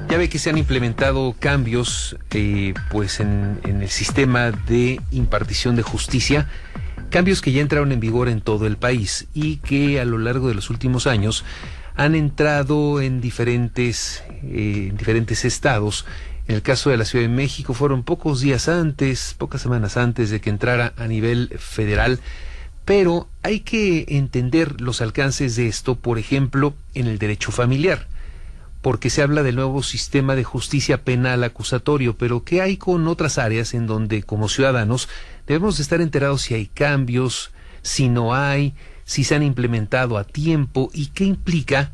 Ya ve que se han implementado cambios pues en el sistema de impartición de justicia, cambios que ya entraron en vigor en todo el país y que a lo largo de los últimos años han entrado en diferentes estados. En el caso de la Ciudad de México fueron pocas semanas antes de que entrara a nivel federal, pero hay que entender los alcances de esto, por ejemplo, en el derecho familiar, porque se habla del nuevo sistema de justicia penal acusatorio, pero ¿qué hay con otras áreas en donde como ciudadanos debemos de estar enterados si hay cambios, si no hay, si se han implementado a tiempo y qué implica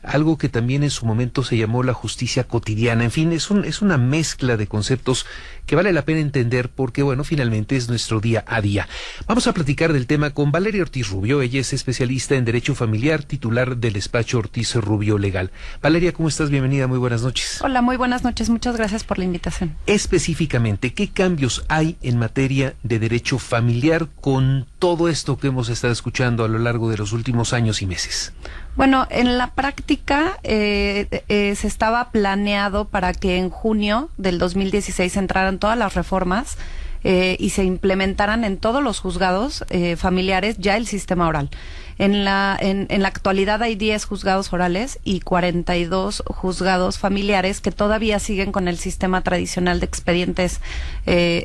algo que también en su momento se llamó la justicia cotidiana? En fin, es una mezcla de conceptos que vale la pena entender porque, bueno, finalmente es nuestro día a día. Vamos a platicar del tema con Valeria Ortiz Rubio. Ella es especialista en Derecho Familiar, titular del despacho Ortiz Rubio Legal. Valeria, ¿cómo estás? Bienvenida, muy buenas noches. Hola, muy buenas noches. Muchas gracias por la invitación. Específicamente, ¿qué cambios hay en materia de derecho familiar con todo esto que hemos estado escuchando a lo largo de los últimos años y meses? Bueno, en la práctica se estaba planeado para que en junio del 2016 entraran todas las reformas y se implementaran en todos los juzgados familiares ya el sistema oral. En la actualidad hay 10 juzgados orales y 42 juzgados familiares que todavía siguen con el sistema tradicional de expedientes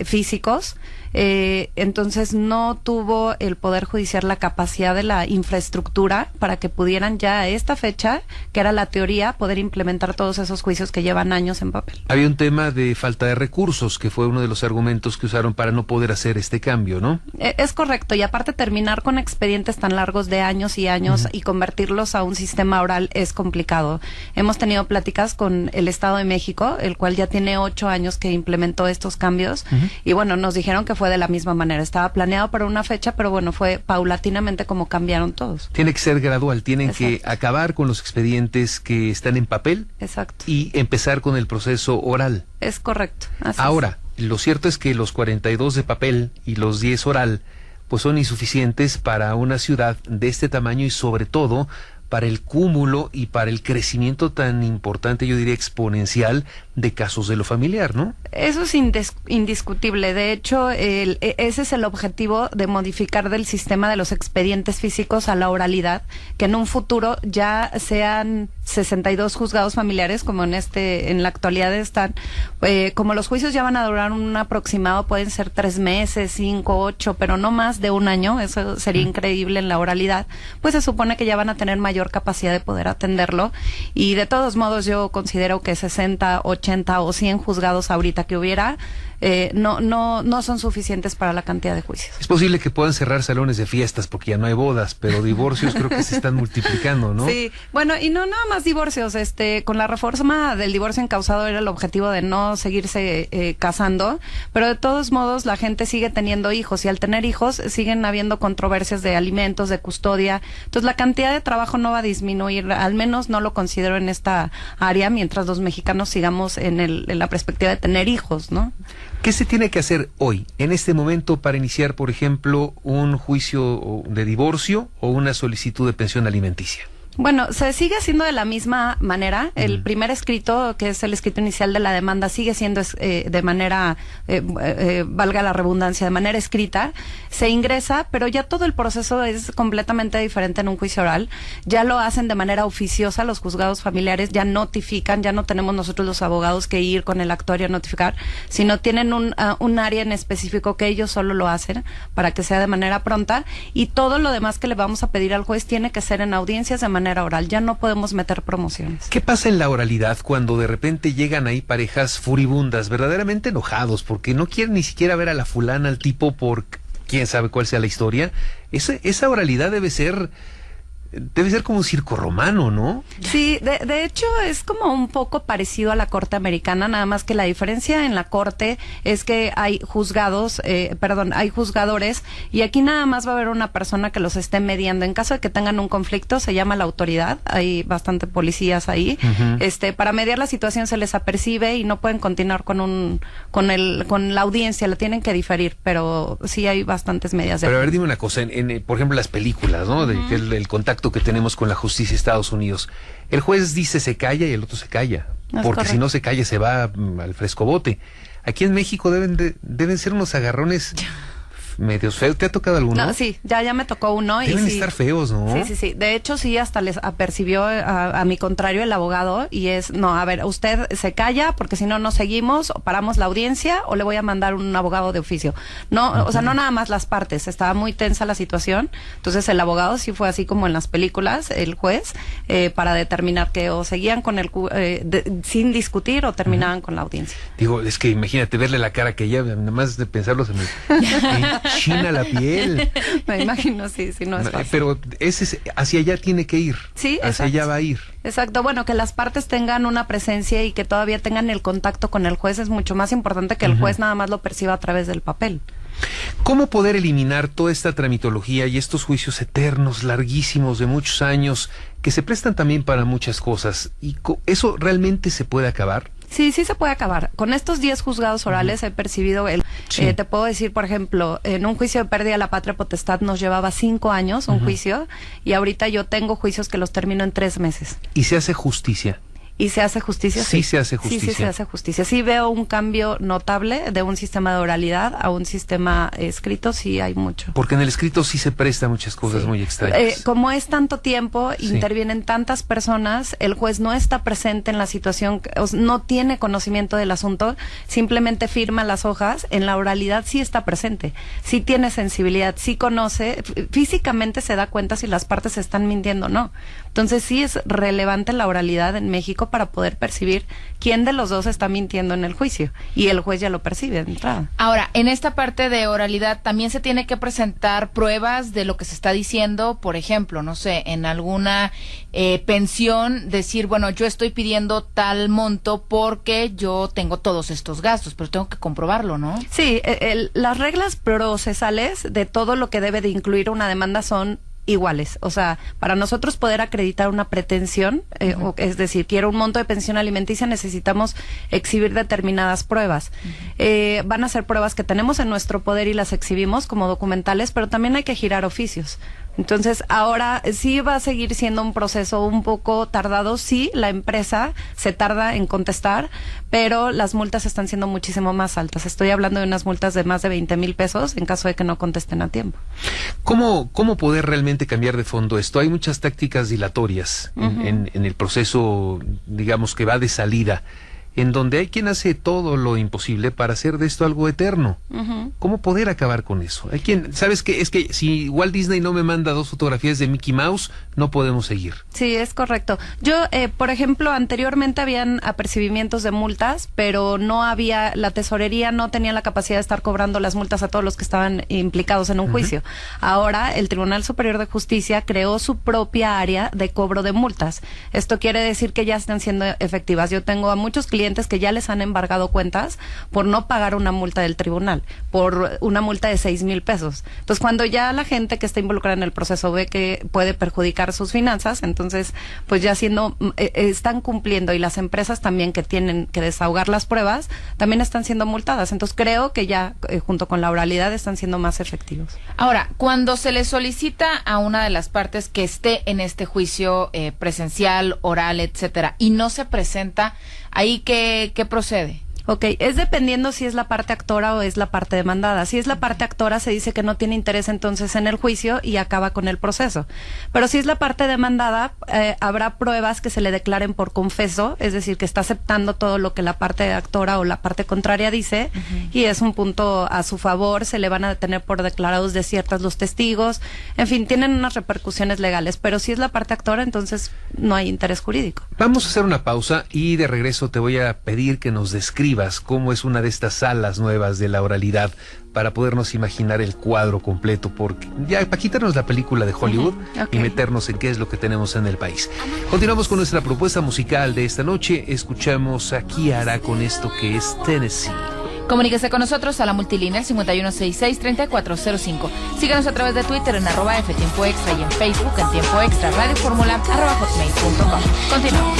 físicos. Entonces no tuvo el Poder Judicial la capacidad de la infraestructura para que pudieran ya a esta fecha, que era la teoría, poder implementar todos esos juicios que llevan años en papel. Había un tema de falta de recursos, que fue uno de los argumentos que usaron para no poder hacer este cambio, ¿no? Es correcto, y aparte terminar con expedientes tan largos de años y años y convertirlos a un sistema oral es complicado. Hemos tenido pláticas con el Estado de México, el cual ya tiene 8 años que implementó estos cambios, y bueno, nos dijeron que fue de la misma manera. Estaba planeado para una fecha, pero bueno, fue paulatinamente como cambiaron todos. Tiene que ser gradual, tienen Exacto. que acabar con los expedientes que están en papel. Exacto. Y empezar con el proceso oral. Es correcto. Así Ahora, lo cierto es que los 42 de papel y los 10 oral, pues son insuficientes para una ciudad de este tamaño y sobre todo para el cúmulo y para el crecimiento tan importante, yo diría exponencial, de casos de lo familiar, ¿no? Eso es indiscutible. De hecho, ese es el objetivo de modificar del sistema de los expedientes físicos a la oralidad, que en un futuro ya sean 62 juzgados familiares, como en la actualidad están. Como los juicios ya van a durar un aproximado, pueden ser 3 meses, 5, 8, pero no más de un año. Eso sería increíble en la oralidad. Pues se supone que ya van a tener mayor capacidad de poder atenderlo. Y de todos modos, yo considero que 60, 80 o 100 juzgados ahorita que hubiera, no son suficientes para la cantidad de juicios. Es posible que puedan cerrar salones de fiestas porque ya no hay bodas, pero divorcios creo que se están multiplicando, ¿no? Sí, bueno, y no nada más divorcios, con la reforma del divorcio encausado era el objetivo de no seguirse casando, pero de todos modos la gente sigue teniendo hijos y al tener hijos siguen habiendo controversias de alimentos, de custodia, entonces la cantidad de trabajo no va a disminuir, al menos no lo considero en esta área, mientras los mexicanos sigamos en la perspectiva de tener hijos, ¿no? ¿Qué se tiene que hacer hoy, en este momento, para iniciar, por ejemplo, un juicio de divorcio o una solicitud de pensión alimenticia? Bueno, se sigue haciendo de la misma manera. El primer escrito, que es el escrito inicial de la demanda, sigue siendo de manera, valga la redundancia, de manera escrita. Se ingresa, pero ya todo el proceso es completamente diferente en un juicio oral. Ya lo hacen de manera oficiosa los juzgados familiares, ya notifican, ya no tenemos nosotros los abogados que ir con el actuario a notificar, sino tienen un área en específico que ellos solo lo hacen para que sea de manera pronta, y todo lo demás que le vamos a pedir al juez tiene que ser en audiencias de manera oral, ya no podemos meter promociones. ¿Qué pasa en la oralidad cuando de repente llegan ahí parejas furibundas, verdaderamente enojados, porque no quieren ni siquiera ver a la fulana, al tipo, por quién sabe cuál sea la historia? Esa oralidad debe ser como un circo romano, ¿no? Sí, de hecho es como un poco parecido a la corte americana, nada más que la diferencia en la corte es que hay hay juzgadores, y aquí nada más va a haber una persona que los esté mediando. En caso de que tengan un conflicto, se llama la autoridad, hay bastante policías ahí. Para mediar la situación se les apercibe y no pueden continuar con la audiencia, la tienen que diferir, pero sí hay bastantes medidas. Pero a ver, dime una cosa, por ejemplo, las películas, ¿no? De que el contacto que tenemos con la justicia de Estados Unidos. El juez dice se calla y el otro se calla. porque si no se calla se va al frescobote. Aquí en México deben ser unos agarrones medios feos. ¿Te ha tocado alguno? No, sí, ya me tocó uno. Deben y sí, estar feos, ¿no? Sí. De hecho, sí, hasta les apercibió a mi contrario el abogado y no, a ver, usted se calla porque si no, no seguimos, o paramos la audiencia o le voy a mandar un abogado de oficio. No, o sea, no nada más las partes, estaba muy tensa la situación. Entonces el abogado sí fue así como en las películas, el juez, para determinar que o seguían con sin discutir o terminaban con la audiencia. Digo, es que imagínate verle la cara que ya, nada más de pensarlo se me china la piel. Me imagino, sí, no es fácil. Pero hacia allá tiene que ir. Sí, hacia allá va a ir. Exacto, bueno, que las partes tengan una presencia y que todavía tengan el contacto con el juez es mucho más importante que el juez nada más lo perciba a través del papel. ¿Cómo poder eliminar toda esta tramitología y estos juicios eternos, larguísimos, de muchos años, que se prestan también para muchas cosas? ¿Y eso realmente se puede acabar? Sí se puede acabar. Con estos 10 juzgados orales he percibido te puedo decir, por ejemplo, en un juicio de pérdida de la patria potestad nos llevaba 5 años un juicio y ahorita yo tengo juicios que los termino en 3 meses. ¿Y se hace justicia? ¿Y se hace justicia? Sí, se hace justicia. Sí, se hace justicia. Sí veo un cambio notable de un sistema de oralidad a un sistema escrito, sí hay mucho. Porque en el escrito sí se presta muchas cosas muy extrañas. Como es tanto tiempo, intervienen tantas personas, el juez no está presente en la situación, no tiene conocimiento del asunto, simplemente firma las hojas, en la oralidad sí está presente, sí tiene sensibilidad, sí conoce, físicamente se da cuenta si las partes están mintiendo o no. Entonces sí es relevante la oralidad en México para poder percibir quién de los dos está mintiendo en el juicio y el juez ya lo percibe de entrada. Ahora, en esta parte de oralidad también se tiene que presentar pruebas de lo que se está diciendo, por ejemplo, no sé, en alguna pensión, decir, bueno, yo estoy pidiendo tal monto porque yo tengo todos estos gastos, pero tengo que comprobarlo, ¿no? Sí, las reglas procesales de todo lo que debe de incluir una demanda son iguales, o sea, para nosotros poder acreditar una pretensión, es decir, quiero un monto de pensión alimenticia, necesitamos exhibir determinadas pruebas. Van a ser pruebas que tenemos en nuestro poder y las exhibimos como documentales, pero también hay que girar oficios. Entonces, ahora sí va a seguir siendo un proceso un poco tardado. Sí, la empresa se tarda en contestar, pero las multas están siendo muchísimo más altas. Estoy hablando de unas multas de más de 20,000 pesos en caso de que no contesten a tiempo. ¿Cómo poder realmente cambiar de fondo esto? Hay muchas tácticas dilatorias en el proceso, digamos, que va de salida, en donde hay quien hace todo lo imposible para hacer de esto algo eterno. ¿Cómo poder acabar con eso? Hay quien, ¿sabes qué? Es que si Walt Disney no me manda 2 fotografías de Mickey Mouse, no podemos seguir. Sí, es correcto. Yo, por ejemplo, anteriormente habían apercibimientos de multas, pero la tesorería no tenía la capacidad de estar cobrando las multas a todos los que estaban implicados en un juicio. Ahora, el Tribunal Superior de Justicia creó su propia área de cobro de multas. Esto quiere decir que ya están siendo efectivas. Yo tengo a muchos clientes que ya les han embargado cuentas por no pagar una multa del tribunal, por una multa de 6,000 pesos. Entonces, cuando ya la gente que está involucrada en el proceso ve que puede perjudicar sus finanzas, entonces, pues ya están cumpliendo, y las empresas también que tienen que desahogar las pruebas, también están siendo multadas. Entonces, creo que ya, junto con la oralidad, están siendo más efectivos. Ahora, cuando se le solicita a una de las partes que esté en este juicio presencial, oral, etcétera, y no se presenta, ¿ahí qué procede? Ok, es dependiendo si es la parte actora o es la parte demandada. Si es la parte actora, se dice que no tiene interés entonces en el juicio y acaba con el proceso. Pero si es la parte demandada, habrá pruebas que se le declaren por confeso, es decir, que está aceptando todo lo que la parte actora o la parte contraria dice, y es un punto a su favor, se le van a detener por declarados desiertas los testigos, en fin, tienen unas repercusiones legales. Pero si es la parte actora, entonces no hay interés jurídico. Vamos a hacer una pausa y de regreso te voy a pedir que nos describas cómo es una de estas salas nuevas de la oralidad para podernos imaginar el cuadro completo, porque ya para quitarnos la película de Hollywood y meternos en qué es lo que tenemos en el país. Continuamos con nuestra propuesta musical de esta noche. Escuchamos a Kiara con esto que es Tennessee. Comuníquese con nosotros a la multilínea 5166-3405. Síganos a través de Twitter en @FTiempoExtra y en Facebook en Tiempo Extra, Radio Fórmula, @hotmail.com. Continuamos.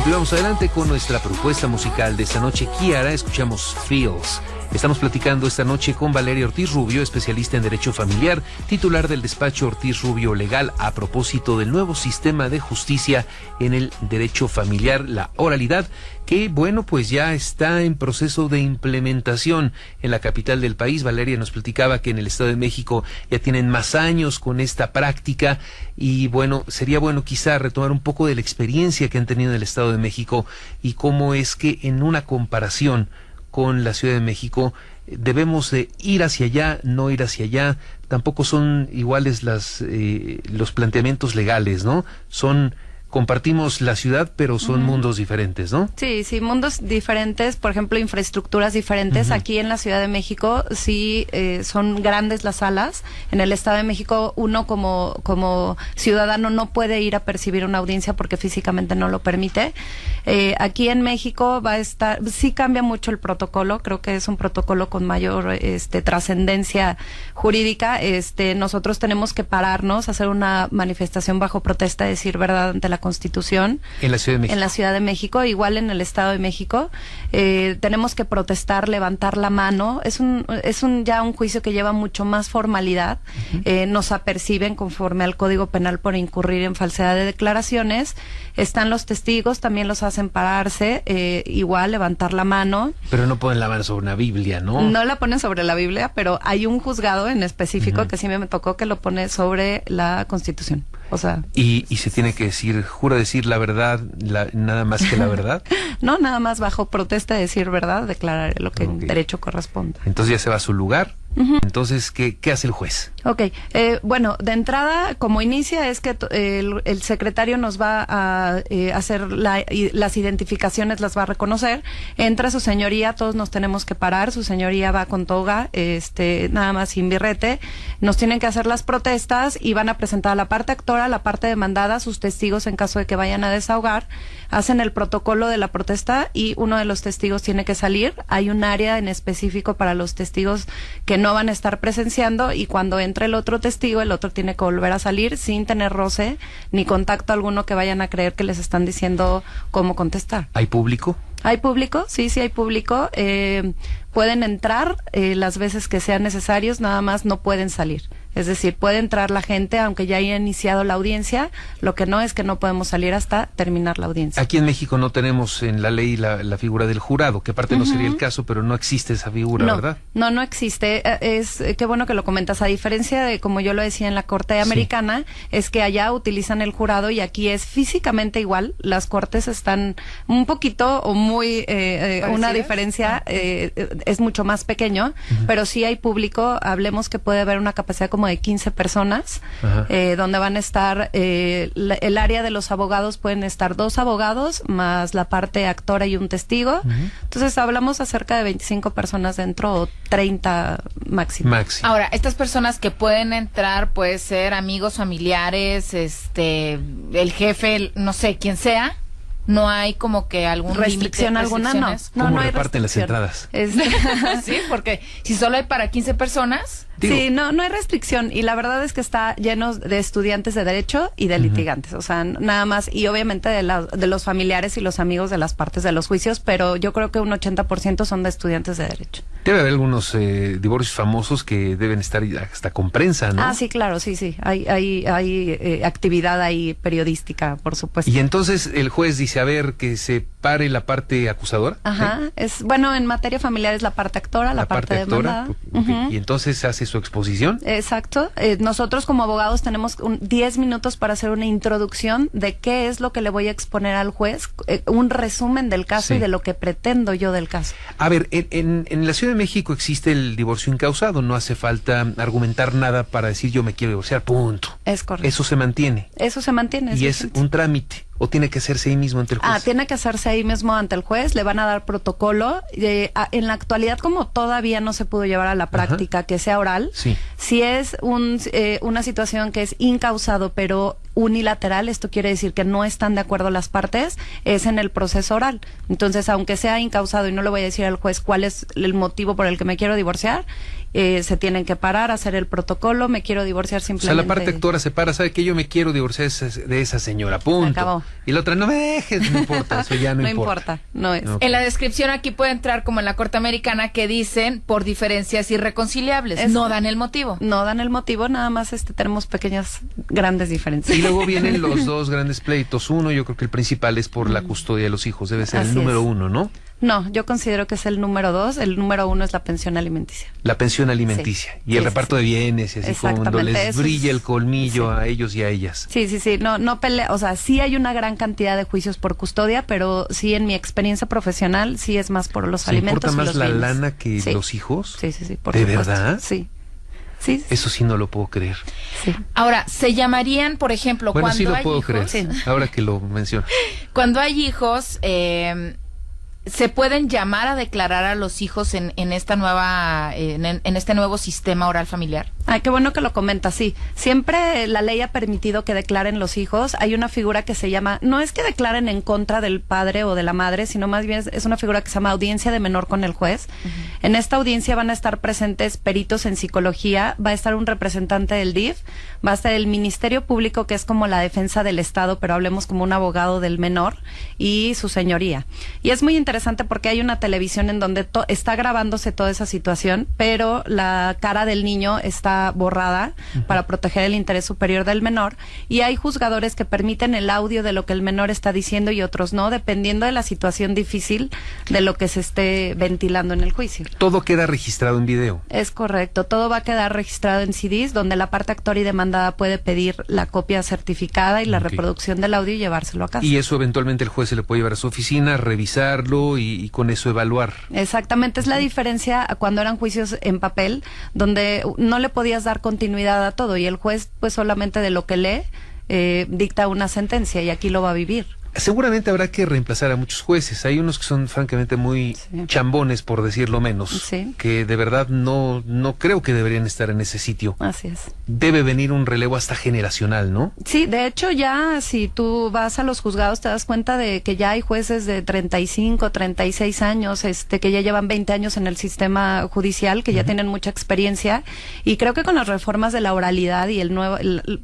Continuamos adelante con nuestra propuesta musical de esta noche. Kiara, escuchamos Feels. Estamos platicando esta noche con Valeria Ortiz Rubio, especialista en Derecho Familiar, titular del despacho Ortiz Rubio Legal, a propósito del nuevo sistema de justicia en el derecho familiar, la oralidad, que, bueno, pues ya está en proceso de implementación en la capital del país. Valeria nos platicaba que en el Estado de México ya tienen más años con esta práctica y, bueno, sería bueno quizá retomar un poco de la experiencia que han tenido en el Estado de México y cómo es que en una comparación con la Ciudad de México debemos de ir hacia allá, no ir hacia allá. Tampoco son iguales los planteamientos legales, ¿no? Compartimos la ciudad, pero son mundos diferentes, ¿no? Sí, mundos diferentes, por ejemplo, infraestructuras diferentes. Aquí en la Ciudad de México sí son grandes las salas. En el Estado de México uno como ciudadano no puede ir a percibir una audiencia porque físicamente no lo permite. Aquí en México sí cambia mucho el protocolo, creo que es un protocolo con mayor trascendencia jurídica. Nosotros tenemos que pararnos, hacer una manifestación bajo protesta, decir verdad ante la Constitución. En la Ciudad de México. En la Ciudad de México, igual en el Estado de México. Tenemos que protestar, levantar la mano. Es ya un juicio que lleva mucho más formalidad. Nos aperciben conforme al Código Penal por incurrir en falsedad de declaraciones. Están los testigos, también los hacen pararse, igual levantar la mano. Pero no ponen la mano sobre una Biblia, ¿no? No la ponen sobre la Biblia, pero hay un juzgado en específico que sí me tocó que lo pone sobre la Constitución. O sea, y se tiene que jura decir la verdad, nada más que la verdad. No, nada más bajo protesta de decir verdad, declarar lo que en derecho corresponde. Entonces ya se va a su lugar. Entonces, ¿qué hace el juez? Ok, bueno, de entrada, como inicia, es que el secretario nos va a hacer las identificaciones, las va a reconocer. Entra su señoría, todos nos tenemos que parar, su señoría va con toga, nada más sin birrete. Nos tienen que hacer las protestas y van a presentar a la parte actora, la parte demandada, sus testigos en caso de que vayan a desahogar. Hacen el protocolo de la protesta y uno de los testigos tiene que salir. Hay un área en específico para los testigos que no van a estar presenciando y cuando entre el otro testigo, el otro tiene que volver a salir sin tener roce ni contacto alguno que vayan a creer que les están diciendo cómo contestar. ¿Hay público? ¿Hay público? Sí, hay público. Pueden entrar las veces que sean necesarios, nada más no pueden salir. Es decir, puede entrar la gente aunque ya haya iniciado la audiencia, lo que no es que no podemos salir hasta terminar la audiencia. Aquí en México no tenemos en la ley la figura del jurado, que aparte no sería el caso, pero no existe esa figura, ¿verdad? No existe. Qué bueno que lo comentas. A diferencia de, como yo lo decía en la Corte Americana, es que allá utilizan el jurado y aquí es físicamente igual. Las cortes están un poquito o muy, una diferencia, es mucho más pequeño, pero sí hay público. Hablemos que puede haber una capacidad como de 15 personas, donde van a estar, el área de los abogados pueden estar 2 abogados, más la parte actora y un testigo. Entonces hablamos acerca de 25 personas dentro o 30 máximo. Ahora, estas personas que pueden entrar, puede ser amigos, familiares, el jefe, no sé, quien sea. No hay como que algún restricción alguna, no. ¿Cómo hay reparten las entradas? Sí, porque si solo hay para 15 personas... Sí, no hay restricción y la verdad es que está lleno de estudiantes de derecho y de litigantes, o sea, nada más, y obviamente de los familiares y los amigos de las partes de los juicios, pero yo creo que un 80% son de estudiantes de derecho. Debe haber algunos divorcios famosos que deben estar hasta con prensa, ¿no? Ah, sí, claro, sí, hay actividad ahí periodística, por supuesto. Y entonces el juez dice, a ver, que se pare la parte acusadora. Ajá, bueno, en materia familiar es la parte actora, la parte demandada. Y entonces hace su exposición. Exacto. Nosotros como abogados tenemos 10 minutos para hacer una introducción de qué es lo que le voy a exponer al juez, un resumen del caso y de lo que pretendo yo del caso. A ver, en la Ciudad de México existe el divorcio incausado, no hace falta argumentar nada para decir yo me quiero divorciar, punto. Es correcto. Eso se mantiene. Y es un trámite. ¿O tiene que hacerse ahí mismo ante el juez? Tiene que hacerse ahí mismo ante el juez, le van a dar protocolo. En la actualidad, como todavía no se pudo llevar a la práctica que sea oral, si es una situación que es incausado, pero unilateral, esto quiere decir que no están de acuerdo las partes, es en el proceso oral. Entonces, aunque sea incausado y no le voy a decir al juez cuál es el motivo por el que me quiero divorciar, se tienen que parar, hacer el protocolo, me quiero divorciar simplemente. O sea, la parte actora se para, sabe que yo me quiero divorciar de esa señora, punto. Acabó. Y la otra, no me dejes, no importa, eso ya no importa. No es. Ok. En la descripción aquí puede entrar como en la Corte Americana que dicen por diferencias irreconciliables. No dan el motivo. No dan el motivo, nada más tenemos pequeñas, grandes diferencias. Y luego vienen los dos grandes pleitos. Uno, yo creo que el principal es por la custodia de los hijos, debe ser Así el número es. 1, ¿no? No, yo considero que es el número 2, el número 1 es la pensión alimenticia. La pensión alimenticia y el Sí, reparto sí. de bienes, y así cuando Exactamente, les eso brilla es- el colmillo sí. a ellos y a ellas. Sí, no pelea, o sea, sí hay una gran cantidad de juicios por custodia, pero sí en mi experiencia profesional sí es más por los ¿Se alimentos importa y más los la bienes. lana que Sí. los hijos? Sí, por ¿De supuesto. verdad? Sí. Sí. Eso sí no lo puedo creer. Sí. Ahora, se llamarían, por ejemplo, Bueno, cuando sí lo hay puedo hijos, creer, Sí. ahora que lo mencionas. cuando hay hijos, se pueden llamar a declarar a los hijos en esta nueva, en este nuevo sistema oral familiar. Ay, qué bueno que lo comentas, sí. Siempre la ley ha permitido que declaren los hijos. Hay una figura que se llama, no es que declaren en contra del padre o de la madre, sino más bien es una figura que se llama audiencia de menor con el juez. En esta audiencia van a estar presentes peritos en psicología, va a estar un representante del DIF, va a estar el Ministerio Público, que es como la defensa del Estado, pero hablemos como un abogado del menor, y su señoría. Y es muy interesante porque hay una televisión en donde está grabándose toda esa situación, pero la cara del niño está borrada para proteger el interés superior del menor, y hay juzgadores que permiten el audio de lo que el menor está diciendo y otros no, dependiendo de la situación difícil de lo que se esté ventilando en el juicio. Todo queda registrado en video. Es correcto, todo va a quedar registrado en CDs, donde la parte actor y demandada puede pedir la copia certificada y la Ok. reproducción del audio y llevárselo a casa. Y eso eventualmente el juez se le puede llevar a su oficina, revisarlo y con eso evaluar. Exactamente, es la diferencia a cuando eran juicios en papel, donde no le podías dar continuidad a todo y el juez pues solamente de lo que lee dicta una sentencia y aquí lo va a vivir. Seguramente habrá que reemplazar a muchos jueces. Hay unos que son francamente muy Sí. chambones, por decirlo menos, Sí. que de verdad no creo que deberían estar en ese sitio. Así es. Debe venir un relevo hasta generacional, ¿no? Sí, de hecho ya si tú vas a los juzgados te das cuenta de que ya hay jueces de 35, 36 años, que ya llevan 20 años en el sistema judicial, que ya tienen mucha experiencia y creo que con las reformas de la oralidad y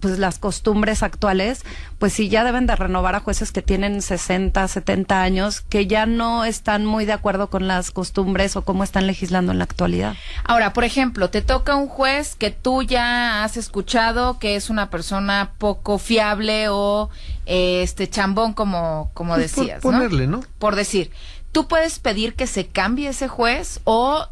pues las costumbres actuales, pues sí ya deben de renovar a jueces que tienen 60, 70 años, que ya no están muy de acuerdo con las costumbres o cómo están legislando en la actualidad. Ahora, por ejemplo, te toca un juez que tú ya has escuchado que es una persona poco fiable o chambón, como Pues decías, por ¿no? ponerle, ¿no? Por decir, tú puedes pedir que se cambie ese juez o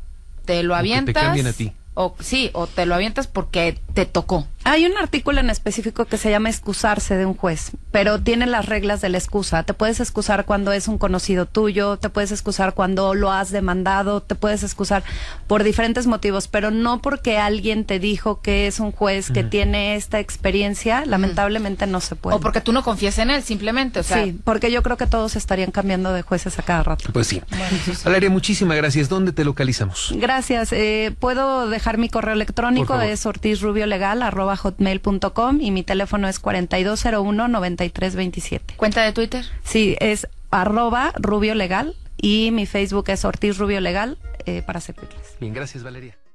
te lo O que te avientas. cambien a ti. O sí, o te lo avientas porque te tocó. Hay un artículo en específico que se llama excusarse de un juez, pero tiene las reglas de la excusa. Te puedes excusar cuando es un conocido tuyo, te puedes excusar cuando lo has demandado, te puedes excusar por diferentes motivos, pero no porque alguien te dijo que es un juez que tiene esta experiencia, lamentablemente no se puede. O porque tú no confías en él, simplemente. O sea, Sí, porque yo creo que todos estarían cambiando de jueces a cada rato. Pues sí. Valeria, muchísimas gracias. ¿Dónde te localizamos? Gracias. Puedo dejar mi correo electrónico, Por favor. es ortizrubiolegal@hotmail.com y mi teléfono es 4201-9327. ¿cuenta de Twitter? Sí, es @rubiolegal y mi Facebook es Ortiz Rubio Legal para servirles. Bien, gracias, Valeria.